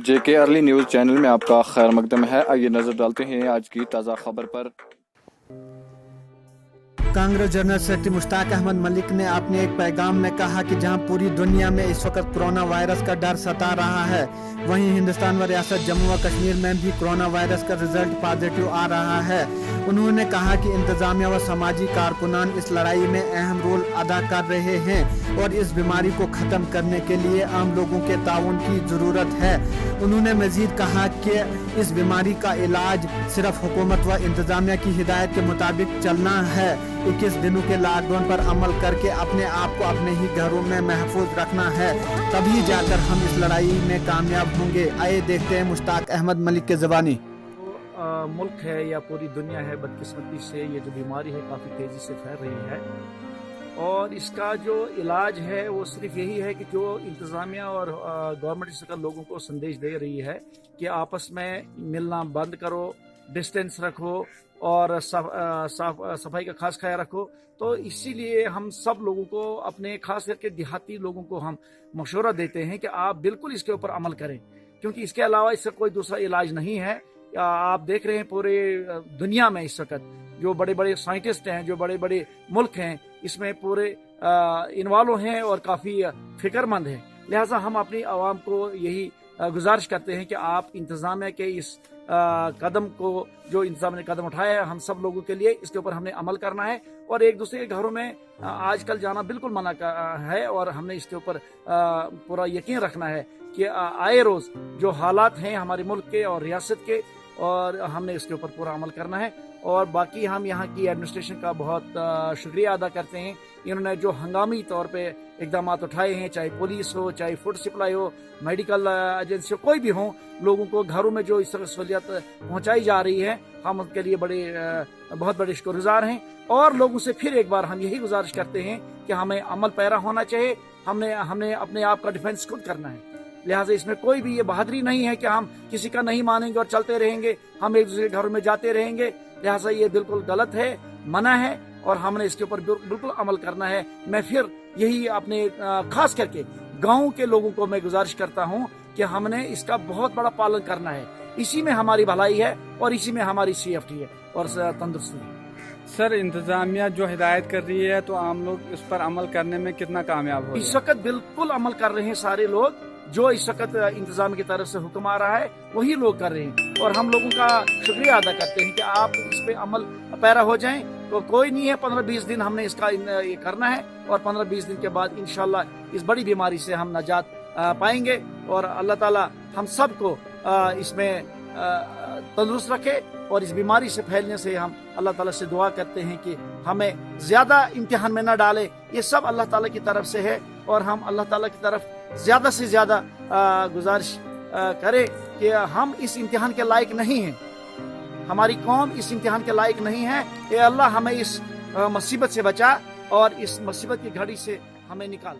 जेके early news channel में आपका खैर मकदम है। आइए नजर डालते हैं आज की ताज़ा खबर पर। कांग्रेस जनरल सेक्रेटरी मुश्ताक अहमद मलिक ने अपने एक पैगाम में कहा कि जहां पूरी दुनिया में इस वक्त कोरोना वायरस का डर सता रहा है, वहीं हिंदुस्तान व रियासत जम्मू व कश्मीर में भी कोरोना वायरस का रिजल्ट पॉजिटिव आ रहा है। उन्होंने कहा कि इंतजामिया व समाजी कारकुनान इस लड़ाई में अहम रोल अदा कर रहे हैं और इस बीमारी को खत्म करने के लिए आम लोगों के ताउन की जरूरत है। उन्होंने मजीद कहा कि इस बीमारी का इलाज सिर्फ हुकूमत व इंतजामिया की हिदायत के मुताबिक चलना है। 21 दिनों के लॉकडाउन पर अमल करके अपने आप को अपने ही घरों में महफूज रखना है, तभी जाकर हम इस लड़ाई में कामयाब होंगे। आइए देखते हैं मुश्ताक अहमद मलिक के ज़बानी। मुल्क है या पूरी दुनिया है, बदकिस्मती से ये जो बीमारी है काफ़ी तेज़ी से फैल रही है और इसका जो इलाज है वो सिर्फ यही है कि जो इंतज़ामिया और गवर्नमेंट इस वक्त लोगों को संदेश दे रही है कि आपस में मिलना बंद करो, डिस्टेंस रखो और सफाई का खास ख्याल रखो। तो इसीलिए हम सब लोगों को, अपने खास करके देहाती लोगों को हम मशवरा देते हैं कि आप बिल्कुल इसके ऊपर अमल करें, क्योंकि इसके अलावा इसका कोई दूसरा इलाज नहीं है। आप देख रहे हैं पूरे दुनिया में इस वक्त जो बड़े बड़े साइंटिस्ट हैं, जो बड़े बड़े मुल्क हैं, इसमें पूरे इन्वॉल्व हैं और काफ़ी फिक्रमंद हैं। लिहाजा हम अपनी आवाम को यही गुजारिश करते हैं कि आप इंतज़ामिया के इस कदम को, जो इंतज़ाम ने कदम उठाया है, हम सब लोगों के लिए इसके ऊपर हमने अमल करना है और एक दूसरे के घरों में आजकल जाना बिल्कुल मना है और हमने इसके ऊपर पूरा यकीन रखना है कि आए रोज़ जो हालात हैं हमारे मुल्क के और रियासत के, और हमने इसके ऊपर पूरा अमल करना है। और बाकी हम यहाँ की एडमिनिस्ट्रेशन का बहुत शुक्रिया अदा करते हैं। इन्होंने जो हंगामी तौर पे इकदाम उठाए हैं, चाहे पुलिस हो, चाहे फूड सप्लाई हो, मेडिकल एजेंसी हो, कोई भी हो, लोगों को घरों में जो इस तरह सहूलियत पहुँचाई जा रही है, हम उनके लिए बहुत बड़े शुक्रगुजार हैं। और लोगों से फिर एक बार हम यही गुजारिश करते हैं कि हमें अमल पैरा होना चाहिए। हमने अपने आप का डिफेंस खुद करना है। लिहाजा इसमें कोई भी ये बहादुरी नहीं है कि हम किसी का नहीं मानेंगे और चलते रहेंगे, हम एक दूसरे के घरों में जाते रहेंगे। लिहाजा ये बिल्कुल गलत है, मना है और हमने इसके ऊपर बिल्कुल अमल करना है। मैं फिर यही अपने खास करके गाँव के लोगों को मैं गुजारिश करता हूँ कि हमने इसका बहुत बड़ा पालन करना है। इसी में हमारी भलाई है और इसी में हमारी सेफ्टी है और तंदुरुस्ती है। सर, इंतजामिया जो हिदायत कर रही है तो आम लोग इस पर अमल करने में कितना कामयाब हो? इस वक्त बिल्कुल अमल कर रहे हैं सारे लोग। जो इस वक्त इंतजाम की तरफ से हुक्म आ रहा है वही लोग कर रहे हैं और हम लोगों का शुक्रिया अदा करते हैं कि आप इस पे अमल पैरा हो जाएं। तो कोई नहीं है, 15-20 दिन हमने इसका ये करना है और 15-20 दिन के बाद इंशाल्लाह इस बड़ी बीमारी से हम नजात पाएंगे और अल्लाह ताला हम सबको इसमें तंदुरुस्त रखे और इस बीमारी से फैलने से हम अल्लाह ताला से दुआ करते हैं कि हमें ज्यादा इम्तिहान में न डाले। ये सब अल्लाह ताला की तरफ से है और हम अल्लाह ताला की तरफ ज्यादा से ज्यादा गुजारिश करें कि हम इस इम्तिहान के लायक नहीं हैं, हमारी कौम इस इम्तिहान के लायक नहीं है। ये अल्लाह हमें इस मुसीबत से बचा और इस मुसीबत की घड़ी से हमें निकाल।